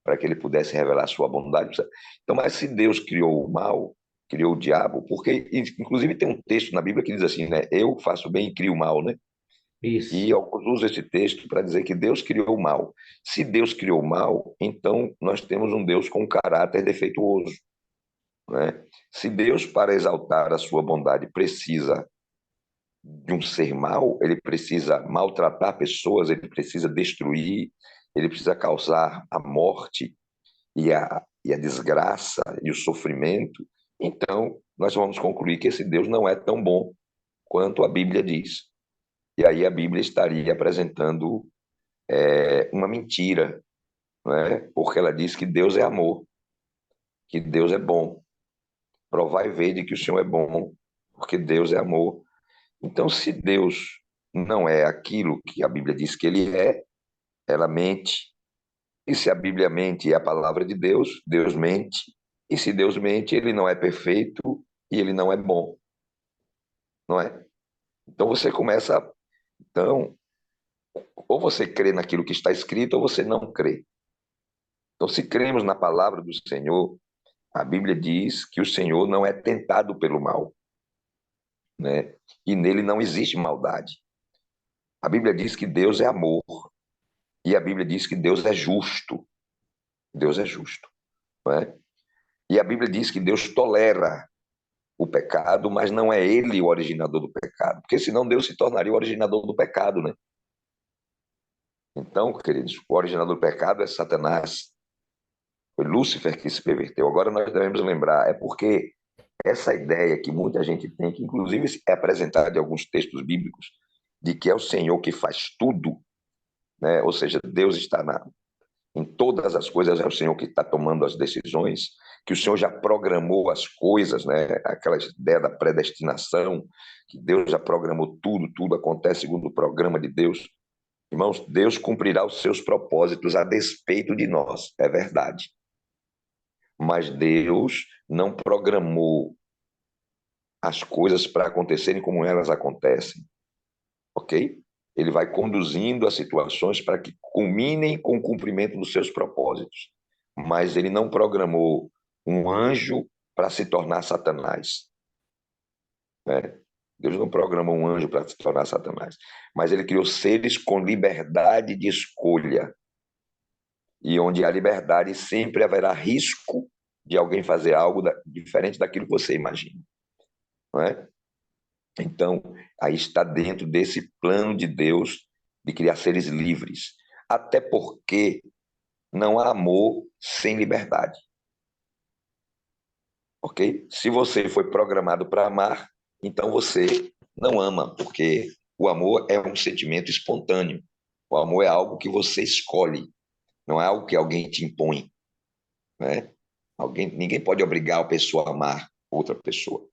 para que ele pudesse revelar sua bondade. Então, mas se Deus criou o mal, criou o diabo, porque, inclusive, tem um texto na Bíblia que diz assim, né? Eu faço bem e crio o mal, né? Isso. E alguns usam esse texto para dizer que Deus criou o mal. Se Deus criou o mal, então nós temos um Deus com um caráter defeituoso, né? Se Deus, para exaltar a sua bondade, precisa de um ser mau, ele precisa maltratar pessoas, ele precisa destruir, ele precisa causar a morte e a desgraça e o sofrimento. Então, nós vamos concluir que esse Deus não é tão bom quanto a Bíblia diz. E aí a Bíblia estaria apresentando uma mentira, né? Porque ela diz que Deus é amor, que Deus é bom. Provai e vede que o Senhor é bom, porque Deus é amor. Então, se Deus não é aquilo que a Bíblia diz que ele é, ela mente. E se a Bíblia mente e é a palavra de Deus, Deus mente. E se Deus mente, ele não é perfeito e ele não é bom, não é? Então você começa, então, ou você crê naquilo que está escrito ou você não crê. Então, se cremos na palavra do Senhor, a Bíblia diz que o Senhor não é tentado pelo mal, né? E nele não existe maldade. A Bíblia diz que Deus é amor e a Bíblia diz que Deus é justo. Deus é justo, não é? E a Bíblia diz que Deus tolera o pecado, mas não é ele o originador do pecado, porque senão Deus se tornaria o originador do pecado, né? Então, queridos, o originador do pecado é Satanás. Foi Lúcifer que se perverteu. Agora nós devemos lembrar, é porque essa ideia que muita gente tem, que inclusive é apresentada em alguns textos bíblicos, de que é o Senhor que faz tudo, né? Ou seja, Deus está em todas as coisas, é o Senhor que está tomando as decisões, que o Senhor já programou as coisas, né? Aquela ideia da predestinação, que Deus já programou tudo, tudo acontece segundo o programa de Deus. Irmãos, Deus cumprirá os seus propósitos a despeito de nós, é verdade. Mas Deus não programou as coisas para acontecerem como elas acontecem, ok? Ele vai conduzindo as situações para que culminem com o cumprimento dos seus propósitos. Mas ele não programou um anjo para se tornar Satanás, né? Deus não programou um anjo para se tornar Satanás, mas ele criou seres com liberdade de escolha. E onde há liberdade, sempre haverá risco de alguém fazer algo diferente daquilo que você imagina, não é? Então, aí está dentro desse plano de Deus de criar seres livres. Até porque não há amor sem liberdade. Ok? Se você foi programado para amar, então você não ama, porque o amor é um sentimento espontâneo. O amor é algo que você escolhe, não é algo que alguém te impõe, né? Ninguém pode obrigar a pessoa a amar outra pessoa.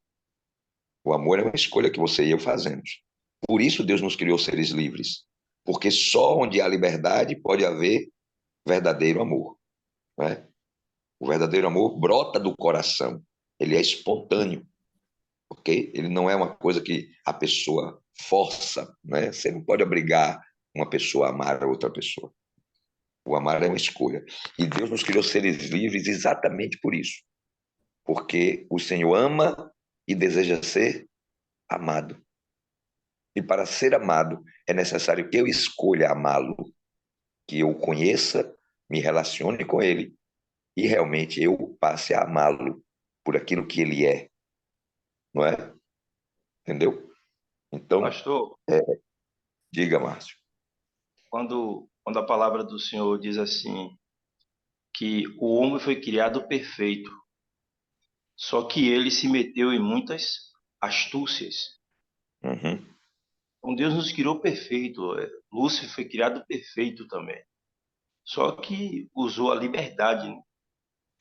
O amor é uma escolha que você e eu fazemos. Por isso Deus nos criou seres livres, porque só onde há liberdade pode haver verdadeiro amor, né? O verdadeiro amor brota do coração, ele é espontâneo, ok? Ele não é uma coisa que a pessoa força, né? Você não pode obrigar uma pessoa a amar a outra pessoa. O amar é uma escolha. E Deus nos criou seres livres exatamente por isso, porque o Senhor ama e deseja ser amado. E para ser amado, é necessário que eu escolha amá-lo, que eu o conheça, me relacione com ele e realmente eu passe a amá-lo por aquilo que ele é, não é? Entendeu? Então, Pastor, diga, Márcio. quando a palavra do Senhor diz assim, que o homem foi criado perfeito, só que ele se meteu em muitas astúcias. Uhum. Então Deus nos criou perfeito. Lúcifer foi criado perfeito também. Só que usou a liberdade, né,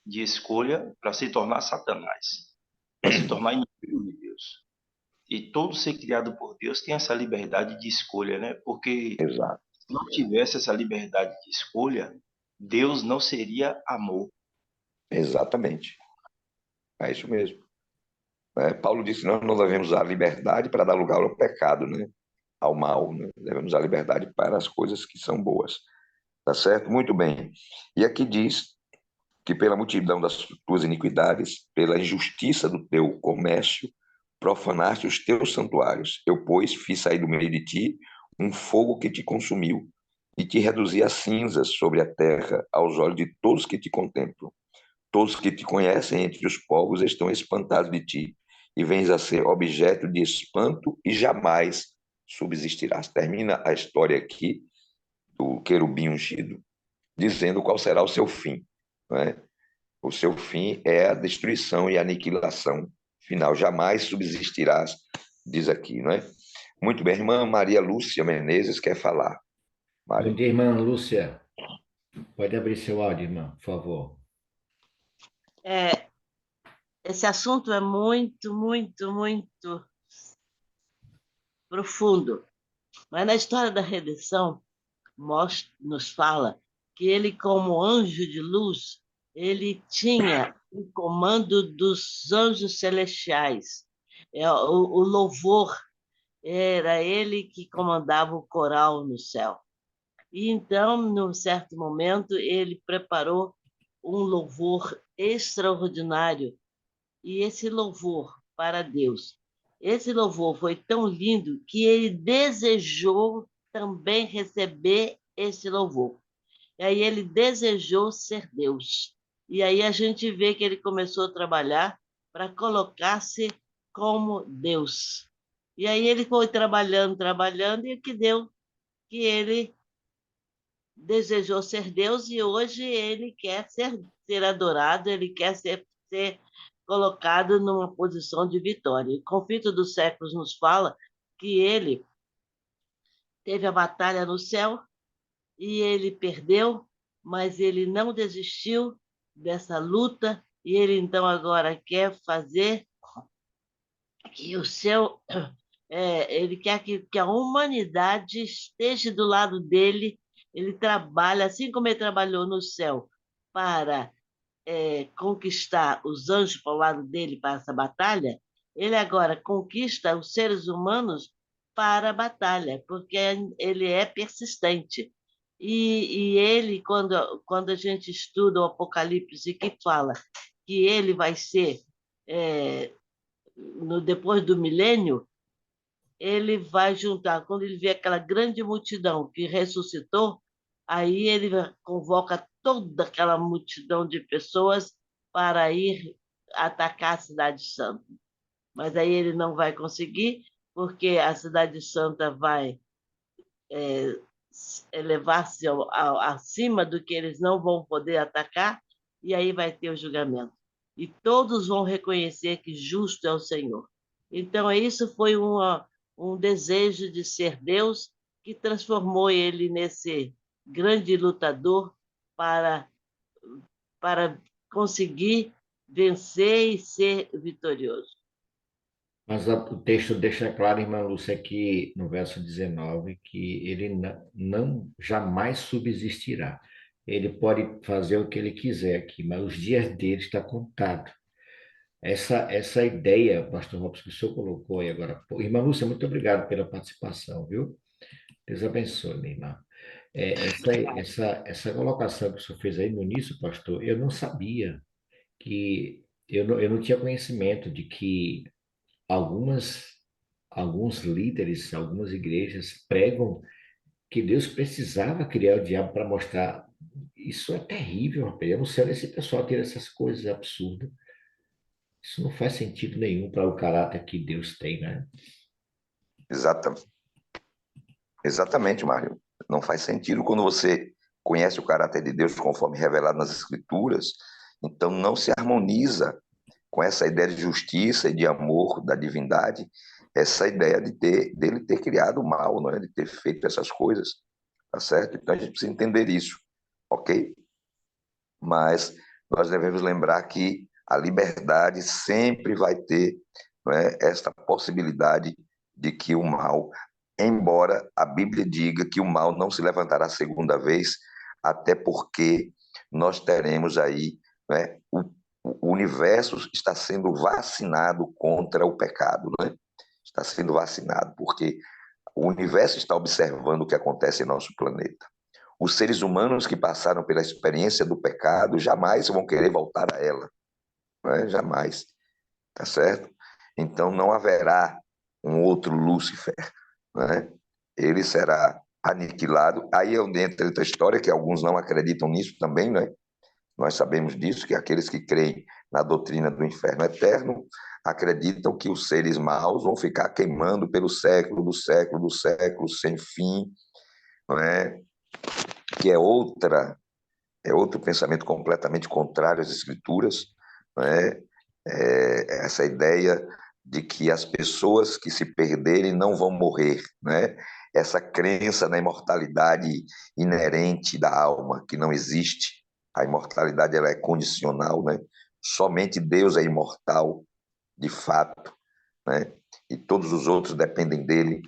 de escolha para se tornar Satanás, para se tornar inimigo de Deus. E todo ser criado por Deus tem essa liberdade de escolha, né? Porque Exato, se não tivesse essa liberdade de escolha, Deus não seria amor. exatamente. É isso mesmo. Paulo disse que nós não devemos usar a liberdade para dar lugar ao pecado, né? Ao mal, né? Devemos usar a liberdade para as coisas que são boas. Tá certo? Muito bem. E aqui diz que pela multidão das tuas iniquidades, pela injustiça do teu comércio, profanaste os teus santuários. Eu, pois, fiz sair do meio de ti um fogo que te consumiu e te reduzi a cinzas sobre a terra aos olhos de todos que te contemplam. Todos que te conhecem entre os povos estão espantados de ti e vens a ser objeto de espanto e jamais subsistirás. Termina a história aqui do querubim ungido, dizendo qual será o seu fim. Não é? O seu fim é a destruição e a aniquilação final. Jamais subsistirás, diz aqui, não é? Muito bem, irmã Maria Lúcia Menezes quer falar. Bom Mário. dia, irmã Lúcia. Pode abrir seu áudio, irmã, por favor. Esse assunto é muito, muito, muito profundo. Mas na história da redenção, nos fala que ele, como anjo de luz, ele tinha o comando dos anjos celestiais. O louvor era ele que comandava o coral no céu. E então, num certo momento, ele preparou um louvor extraordinário. E esse louvor para Deus, esse louvor foi tão lindo que ele desejou também receber esse louvor. E aí ele desejou ser Deus. E aí a gente vê que ele começou a trabalhar para colocar-se como Deus. E aí ele foi trabalhando, trabalhando, e que deu que ele desejou ser Deus, e hoje ele quer ser adorado, ele quer ser colocado numa posição de vitória. O Conflito dos Séculos nos fala que ele teve a batalha no céu e ele perdeu, mas ele não desistiu dessa luta, e ele então agora quer fazer que o seu ele quer que a humanidade esteja do lado dele. Ele trabalha, assim como ele trabalhou no céu para conquistar os anjos para o lado dele para essa batalha, ele agora conquista os seres humanos para a batalha, porque ele é persistente. E ele, quando a gente estuda o Apocalipse, que fala que ele vai ser, depois do milênio, ele vai juntar, quando ele vê aquela grande multidão que ressuscitou, aí ele convoca toda aquela multidão de pessoas para ir atacar a Cidade Santa. Mas aí ele não vai conseguir, porque a Cidade Santa vai elevar-se acima do que eles não vão poder atacar, e aí vai ter o julgamento. E todos vão reconhecer que justo é o Senhor. Então, isso foi um desejo de ser Deus que transformou ele nesse grande lutador para conseguir vencer e ser vitorioso. Mas o texto deixa claro, irmã Lúcia, aqui no verso 19, que ele não jamais subsistirá. Ele pode fazer o que ele quiser aqui, mas os dias dele estão contados. Essa ideia, pastor Robson, que o senhor colocou aí agora. Irmã Lúcia, muito obrigado pela participação, viu? Deus abençoe, minha irmã. Essa colocação que o senhor fez aí no início, pastor, eu não sabia que eu não tinha conhecimento de que alguns líderes, algumas igrejas pregam que Deus precisava criar o diabo para mostrar. Isso é terrível, rapaz. Eu não sei onde esse pessoal tira essas coisas absurdas. Isso não faz sentido nenhum para o caráter que Deus tem, né? Exatamente, Mário. Não faz sentido quando você conhece o caráter de Deus conforme revelado nas Escrituras, então não se harmoniza com essa ideia de justiça e de amor da divindade, essa ideia dele ter criado o mal, não é? De ter feito essas coisas, tá certo? Então a gente precisa entender isso, ok? Mas nós devemos lembrar que a liberdade sempre vai ter não é, esta possibilidade de que o mal, embora a Bíblia diga que o mal não se levantará segunda vez, até porque nós teremos aí, né, o universo está sendo vacinado contra o pecado, né? Está sendo vacinado, porque o universo está observando o que acontece em nosso planeta. Os seres humanos que passaram pela experiência do pecado jamais vão querer voltar a ela, né? Jamais, tá certo? Então não haverá um outro Lúcifer, né? Ele será aniquilado. Aí é onde entra outra história, que alguns não acreditam nisso também, né? Nós sabemos disso, que aqueles que creem na doutrina do inferno eterno acreditam que os seres maus vão ficar queimando pelo século do século do século, sem fim, não é? Que é outro pensamento completamente contrário às escrituras, não é? Essa ideia de que as pessoas que se perderem não vão morrer, né? Essa crença na imortalidade inerente da alma, que não existe. A imortalidade ela é condicional, né? Somente Deus é imortal, de fato, né? E todos os outros dependem dele.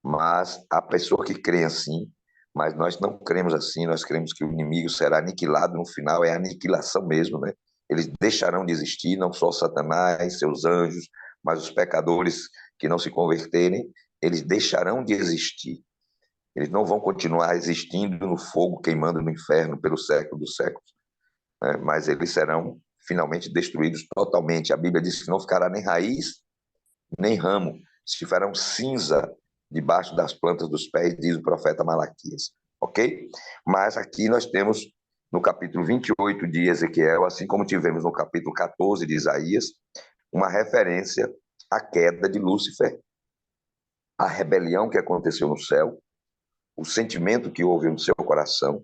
Mas a pessoa que crê assim, mas nós não cremos assim, nós cremos que o inimigo será aniquilado no final, é a aniquilação mesmo, né? Eles deixarão de existir, não só Satanás, seus anjos, mas os pecadores que não se converterem, eles deixarão de existir. Eles não vão continuar existindo no fogo, queimando no inferno pelo século dos séculos, né? Mas eles serão finalmente destruídos totalmente. A Bíblia diz que não ficará nem raiz, nem ramo, se farão cinza debaixo das plantas dos pés, diz o profeta Malaquias, ok? Mas aqui nós temos no capítulo 28 de Ezequiel, assim como tivemos no capítulo 14 de Isaías, uma referência à queda de Lúcifer, a rebelião que aconteceu no céu, o sentimento que houve no seu coração,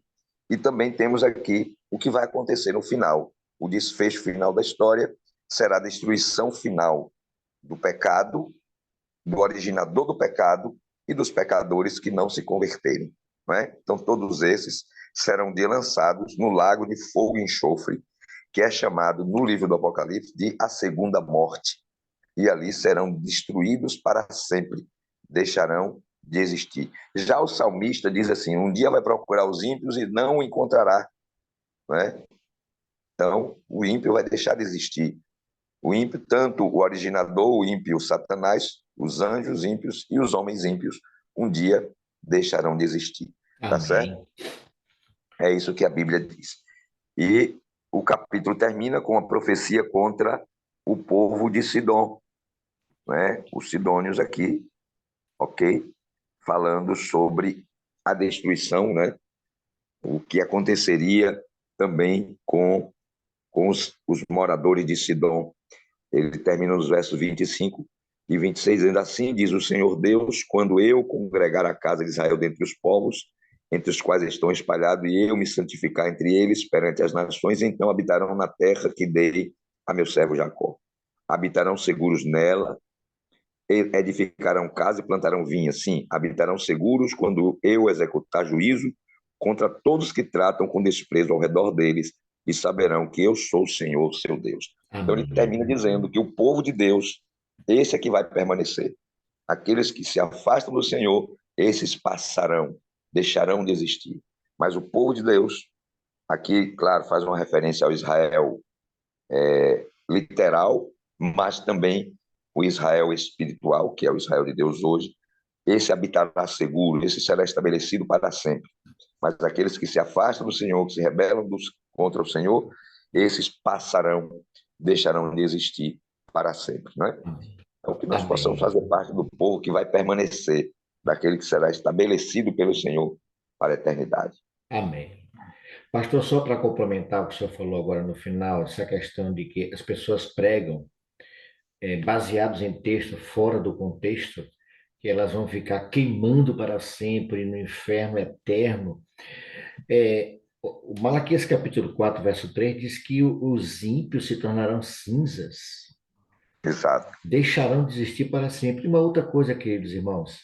e também temos aqui o que vai acontecer no final. O desfecho final da história será a destruição final do pecado, do originador do pecado e dos pecadores que não se converterem, não é? Então todos esses serão lançados no lago de fogo e enxofre, que é chamado no livro do Apocalipse de a segunda morte, e ali serão destruídos para sempre, deixarão de existir. Já o salmista diz assim: um dia vai procurar os ímpios e não o encontrará, não é? Então o ímpio vai deixar de existir. O ímpio, tanto o originador, o ímpio Satanás, os anjos ímpios e os homens ímpios, um dia deixarão de existir. Tá certo? Amém. É isso que a Bíblia diz. E o capítulo termina com a profecia contra o povo de Sidom, né? Os sidônios aqui, ok? Falando sobre a destruição, né? O que aconteceria também com os moradores de Sidom. Ele termina nos versos 25 e 26, dizendo assim: diz o Senhor Deus, quando eu congregar a casa de Israel dentre os povos, entre os quais estão espalhados, e eu me santificar entre eles perante as nações, então habitarão na terra que dei a meu servo Jacó. Habitarão seguros nela, edificarão casa e plantarão vinha. Sim, habitarão seguros quando eu executar juízo contra todos que tratam com desprezo ao redor deles, e saberão que eu sou o Senhor, seu Deus. Então ele termina dizendo que o povo de Deus, esse é que vai permanecer. Aqueles que se afastam do Senhor, esses passarão, deixarão de existir. Mas o povo de Deus, aqui, claro, faz uma referência ao Israel literal, mas também o Israel espiritual, que é o Israel de Deus hoje. Esse habitará seguro, esse será estabelecido para sempre. Mas aqueles que se afastam do Senhor, que se rebelam contra o Senhor, esses passarão, deixarão de existir para sempre, não é? Então, que nós possamos fazer parte do povo que vai permanecer, daquele que será estabelecido pelo Senhor para a eternidade. Amém. Pastor, só para complementar o que o senhor falou agora no final, essa questão de que as pessoas pregam baseados em texto fora do contexto, que elas vão ficar queimando para sempre no inferno eterno. O Malaquias capítulo 4, verso 3 diz que os ímpios se tornarão cinzas, Exato. deixarão de existir para sempre. E uma outra coisa, queridos irmãos,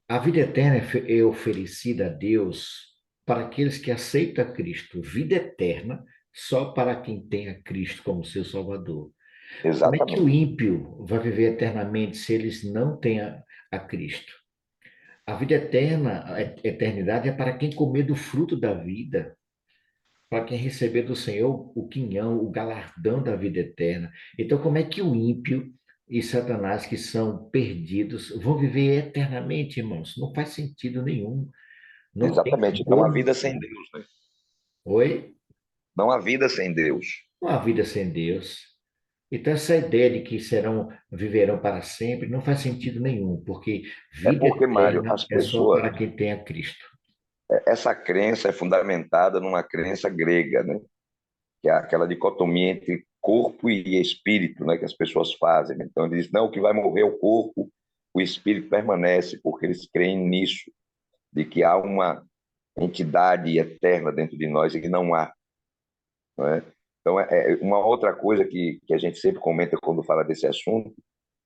a vida eterna é oferecida a Deus para aqueles que aceitam a Cristo. Vida eterna só para quem tem a Cristo como seu Salvador. Como é que o Exatamente. ímpio vai viver eternamente se eles não têm a Cristo? A vida eterna, a eternidade é para quem comer do fruto da vida, para quem receber do Senhor o quinhão, o galardão da vida eterna. Então, como é que o ímpio e Satanás, que são perdidos, vão viver eternamente, irmãos? Não faz sentido nenhum. Não tem Exatamente. Não há como. vida sem Deus, né? Oi? Não há vida sem Deus. Não há vida sem Deus. Então, essa ideia de que viverão para sempre, não faz sentido nenhum, porque É vida porque, Mário, eterna as é só pessoas, para quem tem a Cristo. essa crença é fundamentada numa crença grega, né? Que é aquela dicotomia entre corpo e espírito, né? Que as pessoas fazem. Então, eles dizem, não, o que vai morrer é o corpo, o espírito permanece, porque eles creem nisso, de que há uma entidade eterna dentro de nós e que não há, não é? Então, uma outra coisa que a gente sempre comenta quando fala desse assunto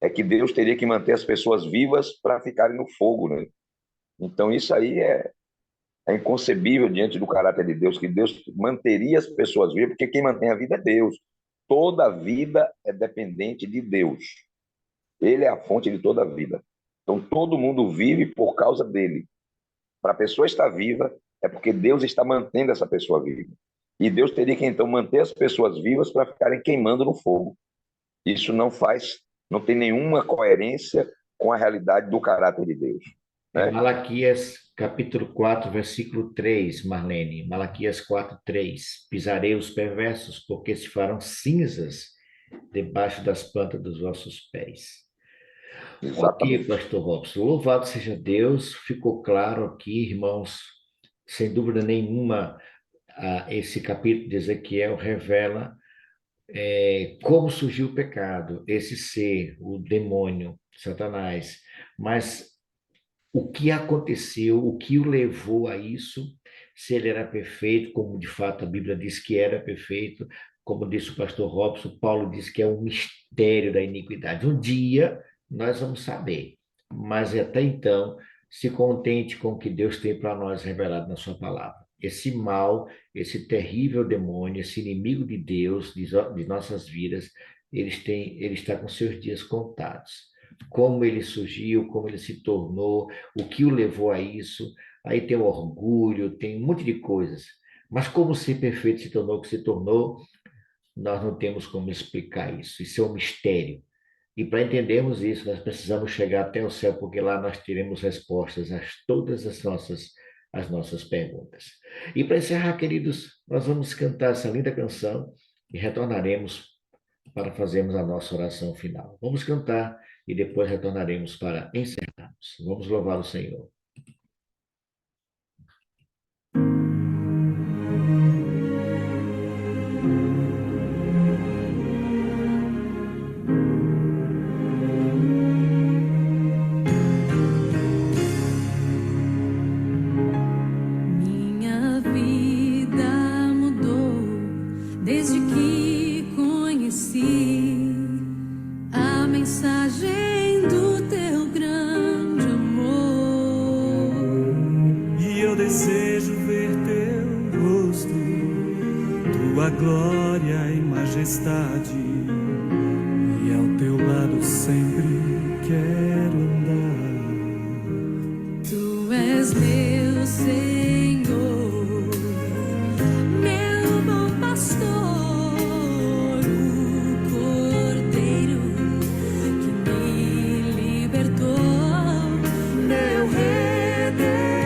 é que Deus teria que manter as pessoas vivas para ficarem no fogo, né? Então, isso aí é inconcebível diante do caráter de Deus, que Deus manteria as pessoas vivas, porque quem mantém a vida é Deus. Toda vida é dependente de Deus. Ele é a fonte de toda a vida. Então, todo mundo vive por causa dele. Para a pessoa estar viva, é porque Deus está mantendo essa pessoa viva. E Deus teria que, então, manter as pessoas vivas para ficarem queimando no fogo. Isso não tem nenhuma coerência com a realidade do caráter de Deus, É né? Malaquias capítulo 4 versículo 3, Marlene. Malaquias 4, 3. Pisarei os perversos, porque se farão cinzas debaixo das plantas dos vossos pés. Ok, Exatamente. pastor Robson. Louvado seja Deus. Ficou claro aqui, irmãos, sem dúvida nenhuma, esse capítulo de Ezequiel revela como surgiu o pecado, esse ser, o demônio, Satanás. Mas o que aconteceu, o que o levou a isso, se ele era perfeito, como de fato a Bíblia diz que era perfeito, como disse o pastor Robson, Paulo diz que é um mistério da iniquidade. Um dia nós vamos saber, mas até então, se contente com o que Deus tem para nós revelado na sua palavra. Esse mal, esse terrível demônio, esse inimigo de Deus, de nossas vidas, ele está com seus dias contados. Como ele surgiu, como ele se tornou, o que o levou a isso. Aí tem o orgulho, tem um monte de coisas. Mas como ser perfeito se tornou o que se tornou, nós não temos como explicar isso. Isso é um mistério. E para entendermos isso, nós precisamos chegar até o céu, porque lá nós teremos respostas a todas as nossas perguntas. E para encerrar, queridos, nós vamos cantar essa linda canção e retornaremos para fazermos a nossa oração final. Vamos cantar e depois retornaremos para encerrarmos. Vamos louvar o Senhor. Minha vida mudou desde que conheci a mensagem do teu grande amor. E eu desejo ver teu rosto, tua glória e majestade, e ao teu lado sempre quero andar. Tu és meu Senhor, meu bom pastor, o Cordeiro que me libertou, meu Redentor,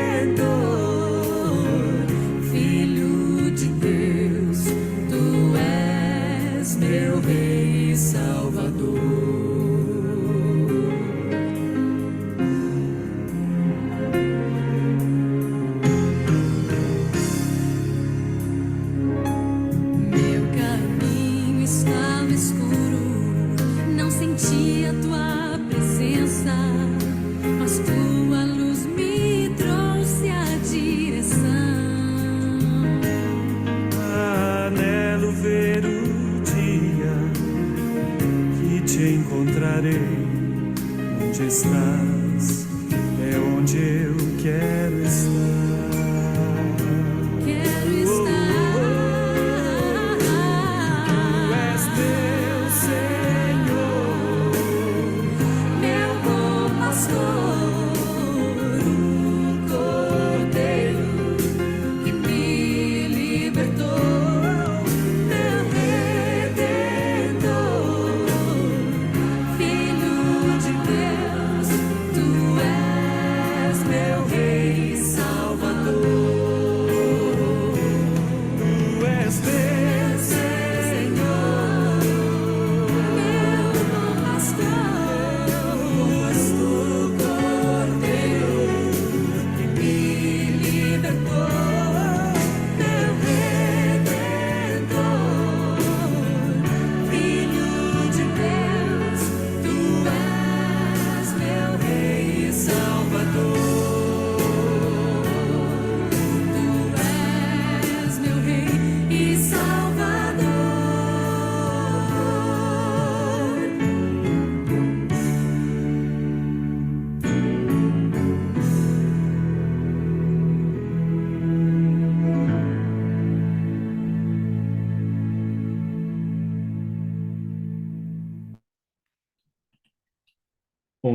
Filho de Deus, tu és meu Rei e Salvador.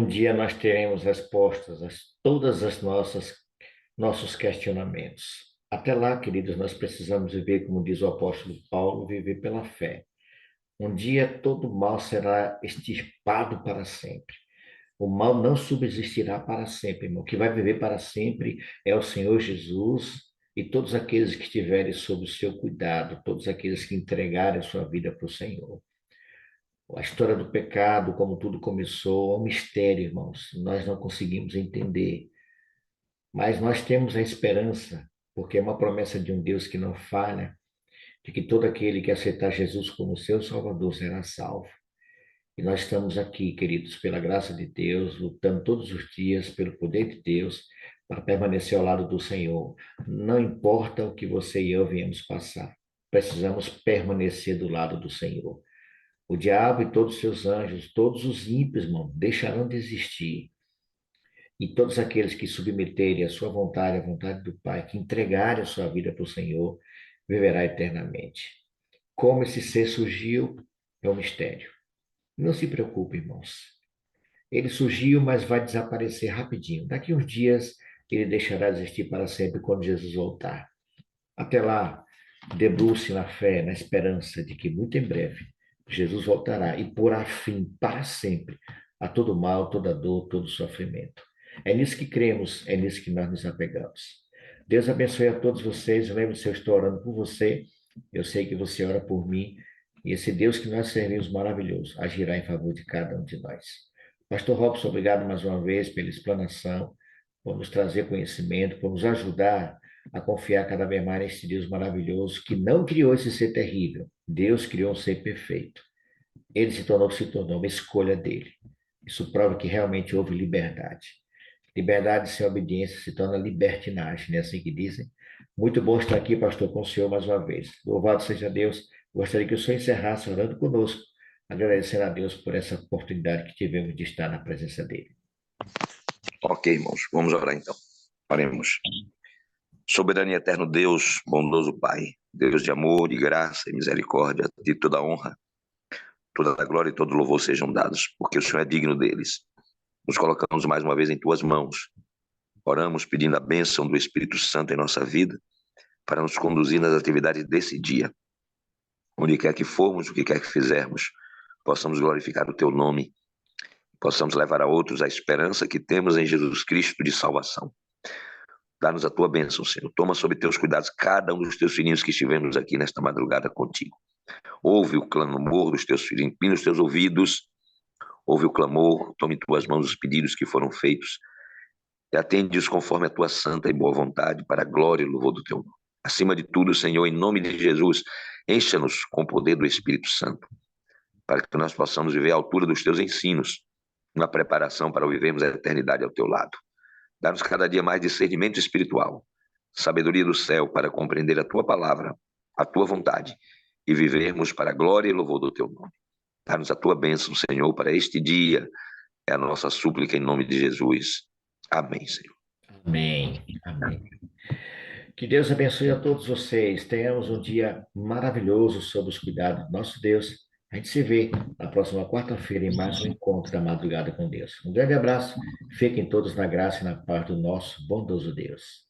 dia nós teremos respostas a todas as nossos questionamentos. Até lá, queridos, nós precisamos viver, como diz o apóstolo Paulo, viver pela fé. Um dia todo mal será extirpado para sempre. O mal não subsistirá para sempre, irmão. O que vai viver para sempre é o Senhor Jesus e todos aqueles que estiverem sob o seu cuidado, todos aqueles que entregarem a sua vida para o Senhor. A história do pecado, como tudo começou, é um mistério, irmãos. Nós não conseguimos entender. Mas nós temos a esperança, porque é uma promessa de um Deus que não falha, de que todo aquele que aceitar Jesus como seu Salvador será salvo. E nós estamos aqui, queridos, pela graça de Deus, lutando todos os dias pelo poder de Deus para permanecer ao lado do Senhor. Não importa o que você e eu viemos passar, precisamos permanecer do lado do Senhor. O diabo e todos os seus anjos, todos os ímpios, irmão, deixarão de existir. E todos aqueles que submeterem a sua vontade, a vontade do Pai, que entregarem a sua vida para o Senhor, viverá eternamente. Como esse ser surgiu, é um mistério. Não se preocupe, irmãos. Ele surgiu, mas vai desaparecer rapidinho. Daqui uns dias, ele deixará de existir para sempre quando Jesus voltar. Até lá, debruce na fé, na esperança de que muito em breve Jesus voltará e porá fim para sempre a todo mal, toda dor, todo sofrimento. É nisso que cremos, é nisso que nós nos apegamos. Deus abençoe a todos vocês. Lembre-se, eu estou orando por você. Eu sei que você ora por mim. E esse Deus que nós servimos maravilhoso agirá em favor de cada um de nós. Pastor Robson, obrigado mais uma vez pela explanação, por nos trazer conhecimento, por nos ajudar a confiar cada vez mais nesse Deus maravilhoso que não criou esse ser terrível. Deus criou um ser perfeito. Ele se tornou uma escolha dele. Isso prova que realmente houve liberdade. Liberdade sem obediência se torna libertinagem, não é assim que dizem? Muito bom estar aqui, pastor, com o senhor mais uma vez. Louvado seja Deus. Gostaria que o senhor encerrasse orando conosco, agradecendo a Deus por essa oportunidade que tivemos de estar na presença dele. Ok, irmãos, vamos orar então. Oremos. Soberano e eterno Deus, bondoso Pai, Deus de amor, de graça e misericórdia, de toda honra, toda a glória e todo louvor sejam dados, porque o Senhor é digno deles. Nos colocamos mais uma vez em tuas mãos. Oramos pedindo a bênção do Espírito Santo em nossa vida, para nos conduzir nas atividades desse dia. Onde quer que formos, o que quer que fizermos, possamos glorificar o teu nome, possamos levar a outros a esperança que temos em Jesus Cristo de salvação. Dá-nos a tua bênção, Senhor. Toma sob teus cuidados cada um dos teus filhinhos que estivemos aqui nesta madrugada contigo. Ouve o clamor dos teus filhos, inclina os teus ouvidos, ouve o clamor, tome em tuas mãos os pedidos que foram feitos e atende-os conforme a tua santa e boa vontade, para a glória e louvor do teu nome. Acima de tudo, Senhor, em nome de Jesus, encha-nos com o poder do Espírito Santo, para que nós possamos viver à altura dos teus ensinos, uma preparação para vivermos a eternidade ao teu lado. Dá-nos cada dia mais discernimento espiritual, sabedoria do céu para compreender a tua palavra, a tua vontade, e vivermos para a glória e louvor do teu nome. Dá-nos a tua bênção, Senhor, para este dia. É a nossa súplica em nome de Jesus. Amém, Senhor. Amém. Amém. Que Deus abençoe a todos vocês. Tenhamos um dia maravilhoso sob os cuidados do nosso Deus. A gente se vê na próxima quarta-feira em mais um encontro da madrugada com Deus. Um grande abraço. Fiquem todos na graça e na paz do nosso bondoso Deus.